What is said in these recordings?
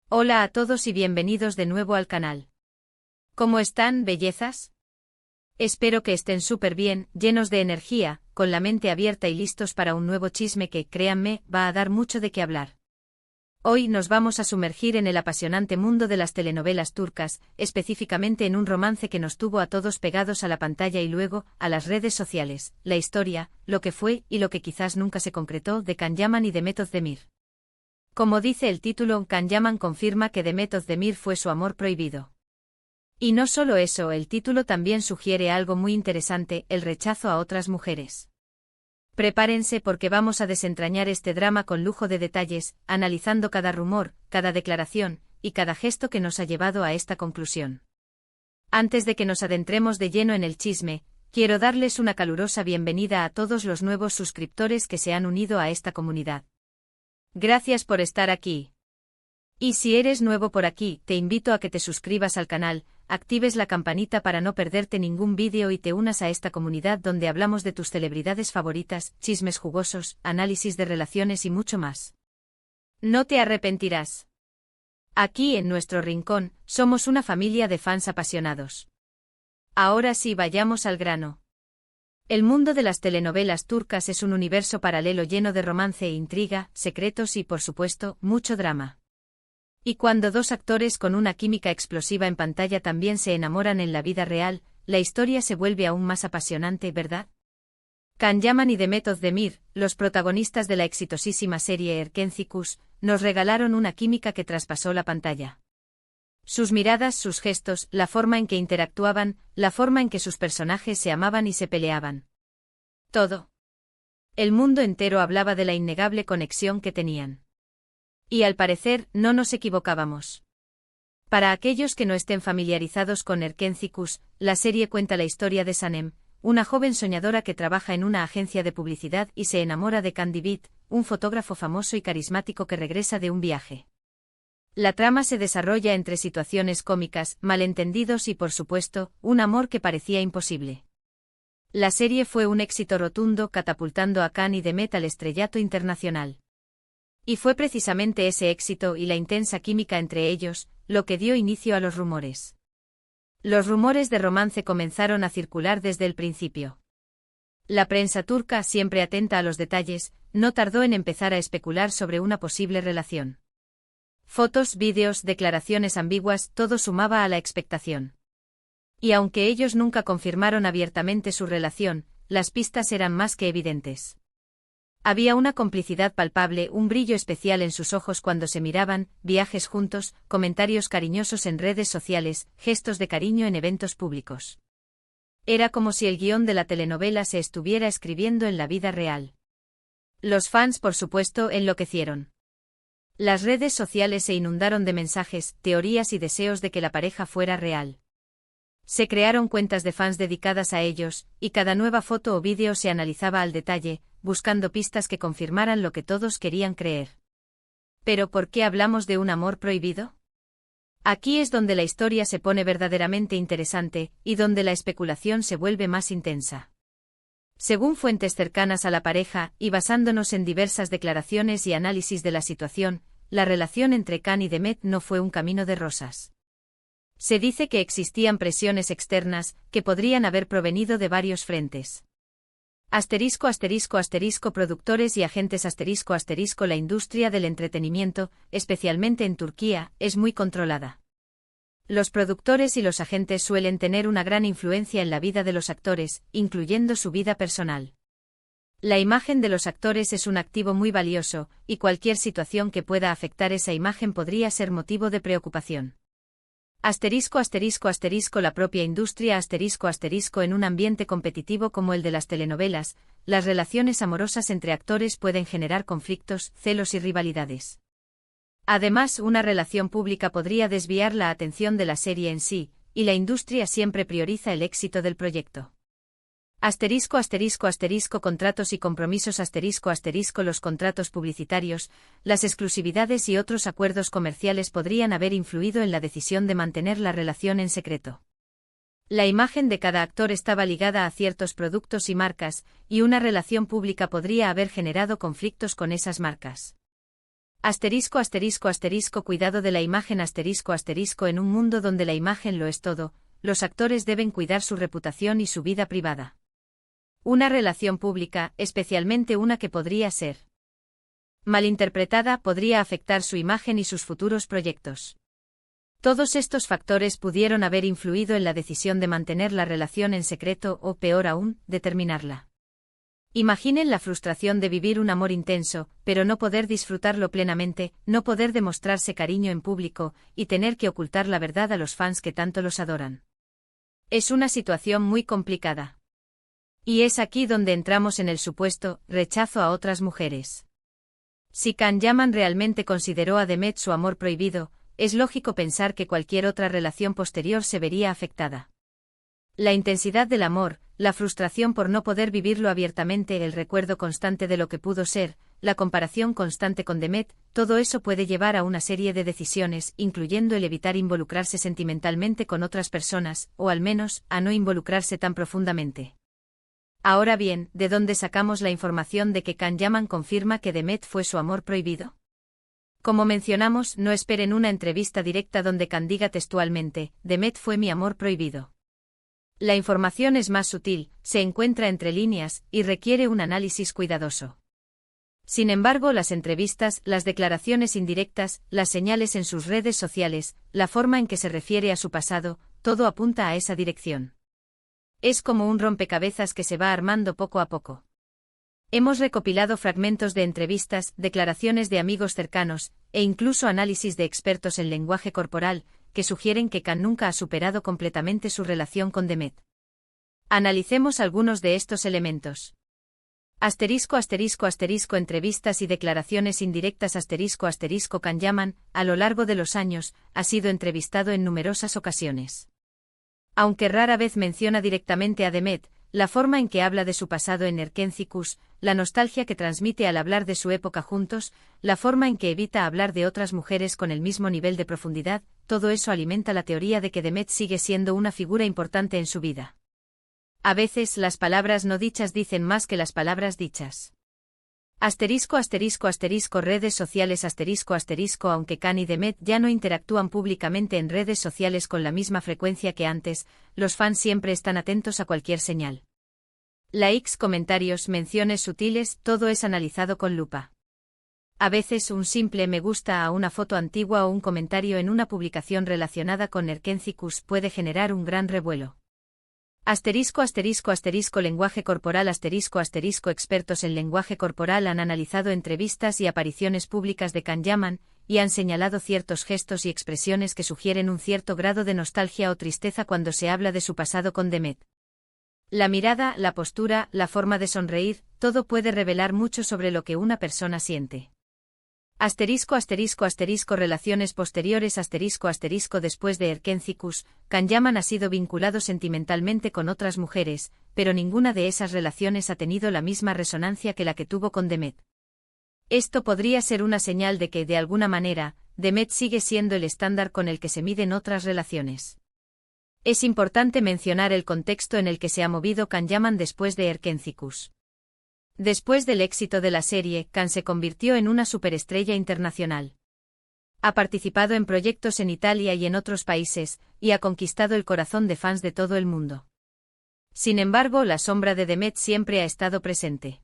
Hola a todos y bienvenidos de nuevo al canal. ¿Cómo están, bellezas? Espero que estén súper bien, llenos de energía, con la mente abierta y listos para un nuevo chisme que, créanme, va a dar mucho de qué hablar. Hoy nos vamos a sumergir en el apasionante mundo de las telenovelas turcas, específicamente en un romance que nos tuvo a todos pegados a la pantalla y luego, a las redes sociales, la historia, lo que fue y lo que quizás nunca se concretó de Can Yaman y Demet Özdemir. Como dice el título, Can Yaman confirma que Demet Özdemir fue su amor prohibido. Y no solo eso, el título también sugiere algo muy interesante, el rechazo a otras mujeres. Prepárense porque vamos a desentrañar este drama con lujo de detalles, analizando cada rumor, cada declaración, y cada gesto que nos ha llevado a esta conclusión. Antes de que nos adentremos de lleno en el chisme, quiero darles una calurosa bienvenida a todos los nuevos suscriptores que se han unido a esta comunidad. Gracias por estar aquí. Y si eres nuevo por aquí, te invito a que te suscribas al canal, actives la campanita para no perderte ningún vídeo y te unas a esta comunidad donde hablamos de tus celebridades favoritas, chismes jugosos, análisis de relaciones y mucho más. No te arrepentirás. Aquí en nuestro rincón, somos una familia de fans apasionados. Ahora sí, vayamos al grano. El mundo de las telenovelas turcas es un universo paralelo lleno de romance e intriga, secretos y, por supuesto, mucho drama. Y cuando dos actores con una química explosiva en pantalla también se enamoran en la vida real, la historia se vuelve aún más apasionante, ¿verdad? Can Yaman y Demet Özdemir, los protagonistas de la exitosísima serie Erkenci, nos regalaron una química que traspasó la pantalla. Sus miradas, sus gestos, la forma en que interactuaban, la forma en que sus personajes se amaban y se peleaban. Todo. El mundo entero hablaba de la innegable conexión que tenían. Y al parecer, no nos equivocábamos. Para aquellos que no estén familiarizados con Erkenci, la serie cuenta la historia de Sanem, una joven soñadora que trabaja en una agencia de publicidad y se enamora de Can Divit, un fotógrafo famoso y carismático que regresa de un viaje. La trama se desarrolla entre situaciones cómicas, malentendidos y, por supuesto, un amor que parecía imposible. La serie fue un éxito rotundo, catapultando a Can y Demet al estrellato internacional. Y fue precisamente ese éxito y la intensa química entre ellos, lo que dio inicio a los rumores. Los rumores de romance comenzaron a circular desde el principio. La prensa turca, siempre atenta a los detalles, no tardó en empezar a especular sobre una posible relación. Fotos, vídeos, declaraciones ambiguas, todo sumaba a la expectación. Y aunque ellos nunca confirmaron abiertamente su relación, las pistas eran más que evidentes. Había una complicidad palpable, un brillo especial en sus ojos cuando se miraban, viajes juntos, comentarios cariñosos en redes sociales, gestos de cariño en eventos públicos. Era como si el guión de la telenovela se estuviera escribiendo en la vida real. Los fans, por supuesto, enloquecieron. Las redes sociales se inundaron de mensajes, teorías y deseos de que la pareja fuera real. Se crearon cuentas de fans dedicadas a ellos, y cada nueva foto o vídeo se analizaba al detalle, buscando pistas que confirmaran lo que todos querían creer. ¿Pero por qué hablamos de un amor prohibido? Aquí es donde la historia se pone verdaderamente interesante, y donde la especulación se vuelve más intensa. Según fuentes cercanas a la pareja, y basándonos en diversas declaraciones y análisis de la situación, la relación entre Can y Demet no fue un camino de rosas. Se dice que existían presiones externas, que podrían haber provenido de varios frentes. ***** productores y agentes **** la industria del entretenimiento, especialmente en Turquía, es muy controlada. Los productores y los agentes suelen tener una gran influencia en la vida de los actores, incluyendo su vida personal. La imagen de los actores es un activo muy valioso, y cualquier situación que pueda afectar esa imagen podría ser motivo de preocupación. La propia industria en un ambiente competitivo como el de las telenovelas, las relaciones amorosas entre actores pueden generar conflictos, celos y rivalidades. Además, una relación pública podría desviar la atención de la serie en sí, y la industria siempre prioriza el éxito del proyecto. Contratos y compromisos los contratos publicitarios, las exclusividades y otros acuerdos comerciales podrían haber influido en la decisión de mantener la relación en secreto. La imagen de cada actor estaba ligada a ciertos productos y marcas, y una relación pública podría haber generado conflictos con esas marcas. Asterisco asterisco asterisco cuidado de la imagen asterisco asterisco en un mundo donde la imagen lo es todo, los actores deben cuidar su reputación y su vida privada. Una relación pública, especialmente una que podría ser malinterpretada, podría afectar su imagen y sus futuros proyectos. Todos estos factores pudieron haber influido en la decisión de mantener la relación en secreto o, peor aún, de terminarla. Imaginen la frustración de vivir un amor intenso, pero no poder disfrutarlo plenamente, no poder demostrarse cariño en público, y tener que ocultar la verdad a los fans que tanto los adoran. Es una situación muy complicada. Y es aquí donde entramos en el supuesto rechazo a otras mujeres. Si Can Yaman realmente consideró a Demet su amor prohibido, es lógico pensar que cualquier otra relación posterior se vería afectada. La intensidad del amor, la frustración por no poder vivirlo abiertamente, el recuerdo constante de lo que pudo ser, la comparación constante con Demet, todo eso puede llevar a una serie de decisiones, incluyendo el evitar involucrarse sentimentalmente con otras personas, o al menos, a no involucrarse tan profundamente. Ahora bien, ¿de dónde sacamos la información de que Can Yaman confirma que Demet fue su amor prohibido? Como mencionamos, no esperen una entrevista directa donde Can diga textualmente, Demet fue mi amor prohibido. La información es más sutil, se encuentra entre líneas, y requiere un análisis cuidadoso. Sin embargo, las entrevistas, las declaraciones indirectas, las señales en sus redes sociales, la forma en que se refiere a su pasado, todo apunta a esa dirección. Es como un rompecabezas que se va armando poco a poco. Hemos recopilado fragmentos de entrevistas, declaraciones de amigos cercanos, e incluso análisis de expertos en lenguaje corporal, que sugieren que Can nunca ha superado completamente su relación con Demet. Analicemos algunos de estos elementos. Asterisco asterisco asterisco entrevistas y declaraciones indirectas asterisco asterisco Can Yaman, a lo largo de los años, ha sido entrevistado en numerosas ocasiones. Aunque rara vez menciona directamente a Demet, la forma en que habla de su pasado en Erkencikus, la nostalgia que transmite al hablar de su época juntos, la forma en que evita hablar de otras mujeres con el mismo nivel de profundidad, todo eso alimenta la teoría de que Demet sigue siendo una figura importante en su vida. A veces las palabras no dichas dicen más que las palabras dichas. Asterisco asterisco asterisco redes sociales asterisco asterisco aunque Can y Demet ya no interactúan públicamente en redes sociales con la misma frecuencia que antes, los fans siempre están atentos a cualquier señal. Likes, comentarios, menciones sutiles, todo es analizado con lupa. A veces un simple me gusta a una foto antigua o un comentario en una publicación relacionada con Erkencikus puede generar un gran revuelo. Asterisco asterisco asterisco lenguaje corporal asterisco asterisco expertos en lenguaje corporal han analizado entrevistas y apariciones públicas de Can Yaman, y han señalado ciertos gestos y expresiones que sugieren un cierto grado de nostalgia o tristeza cuando se habla de su pasado con Demet. La mirada, la postura, la forma de sonreír, todo puede revelar mucho sobre lo que una persona siente. Asterisco asterisco asterisco relaciones posteriores asterisco asterisco después de Erkencikus, Can Yaman ha sido vinculado sentimentalmente con otras mujeres, pero ninguna de esas relaciones ha tenido la misma resonancia que la que tuvo con Demet. Esto podría ser una señal de que, de alguna manera, Demet sigue siendo el estándar con el que se miden otras relaciones. Es importante mencionar el contexto en el que se ha movido Can Yaman después de Erkencikus. Después del éxito de la serie, Can se convirtió en una superestrella internacional. Ha participado en proyectos en Italia y en otros países, y ha conquistado el corazón de fans de todo el mundo. Sin embargo, la sombra de Demet siempre ha estado presente.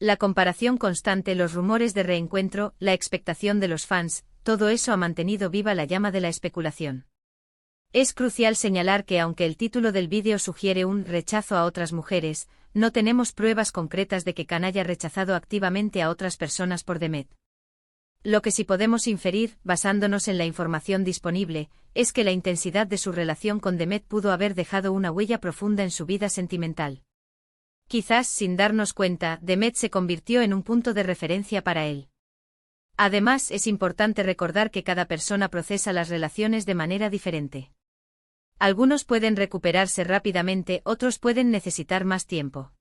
La comparación constante, los rumores de reencuentro, la expectación de los fans, todo eso ha mantenido viva la llama de la especulación. Es crucial señalar que aunque el título del vídeo sugiere un rechazo a otras mujeres, no tenemos pruebas concretas de que Can haya rechazado activamente a otras personas por Demet. Lo que sí podemos inferir, basándonos en la información disponible, es que la intensidad de su relación con Demet pudo haber dejado una huella profunda en su vida sentimental. Quizás sin darnos cuenta, Demet se convirtió en un punto de referencia para él. Además, es importante recordar que cada persona procesa las relaciones de manera diferente. Algunos pueden recuperarse rápidamente, otros pueden necesitar más tiempo.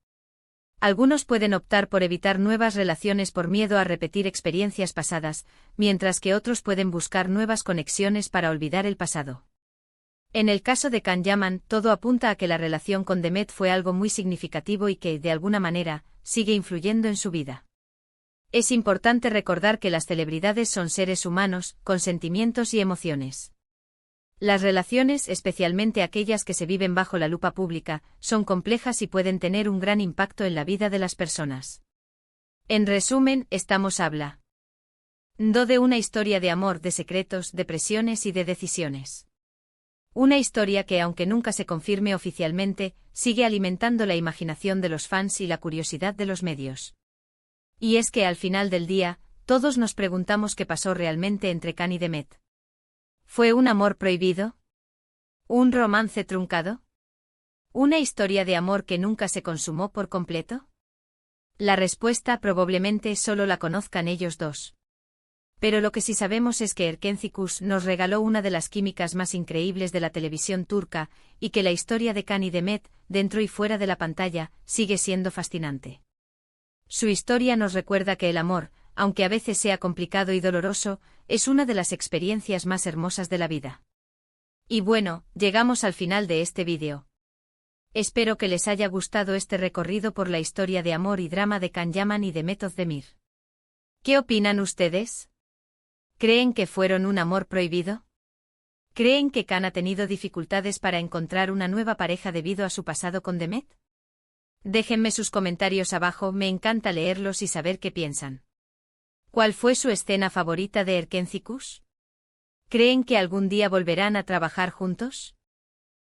Algunos pueden optar por evitar nuevas relaciones por miedo a repetir experiencias pasadas, mientras que otros pueden buscar nuevas conexiones para olvidar el pasado. En el caso de Can Yaman, todo apunta a que la relación con Demet fue algo muy significativo y que, de alguna manera, sigue influyendo en su vida. Es importante recordar que las celebridades son seres humanos, con sentimientos y emociones. Las relaciones, especialmente aquellas que se viven bajo la lupa pública, son complejas y pueden tener un gran impacto en la vida de las personas. En resumen, estamos hablando de una historia de amor, de secretos, de presiones y de decisiones. Una historia que, aunque nunca se confirme oficialmente, sigue alimentando la imaginación de los fans y la curiosidad de los medios. Y es que al final del día, todos nos preguntamos qué pasó realmente entre Khan y Demet. ¿Fue un amor prohibido? ¿Un romance truncado? ¿Una historia de amor que nunca se consumó por completo? La respuesta probablemente solo la conozcan ellos dos. Pero lo que sí sabemos es que Erkenci nos regaló una de las químicas más increíbles de la televisión turca, y que la historia de Khan y Demet, dentro y fuera de la pantalla, sigue siendo fascinante. Su historia nos recuerda que el amor, aunque a veces sea complicado y doloroso, es una de las experiencias más hermosas de la vida. Y bueno, llegamos al final de este vídeo. Espero que les haya gustado este recorrido por la historia de amor y drama de Can Yaman y Demet Özdemir. ¿Qué opinan ustedes? ¿Creen que fueron un amor prohibido? ¿Creen que Can ha tenido dificultades para encontrar una nueva pareja debido a su pasado con Demet? Déjenme sus comentarios abajo, me encanta leerlos y saber qué piensan. ¿Cuál fue su escena favorita de Erkenci? ¿Creen que algún día volverán a trabajar juntos?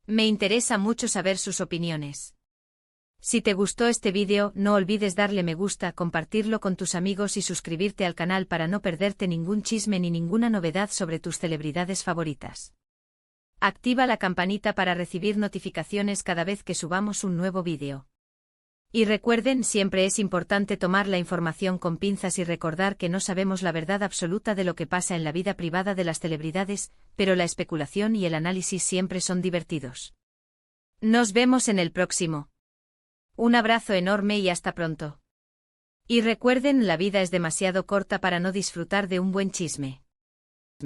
Me interesa mucho saber sus opiniones. Si te gustó este vídeo, no olvides darle me gusta, compartirlo con tus amigos y suscribirte al canal para no perderte ningún chisme ni ninguna novedad sobre tus celebridades favoritas. Activa la campanita para recibir notificaciones cada vez que subamos un nuevo vídeo. Y recuerden, siempre es importante tomar la información con pinzas y recordar que no sabemos la verdad absoluta de lo que pasa en la vida privada de las celebridades, pero la especulación y el análisis siempre son divertidos. Nos vemos en el próximo. Un abrazo enorme y hasta pronto. Y recuerden, la vida es demasiado corta para no disfrutar de un buen chisme.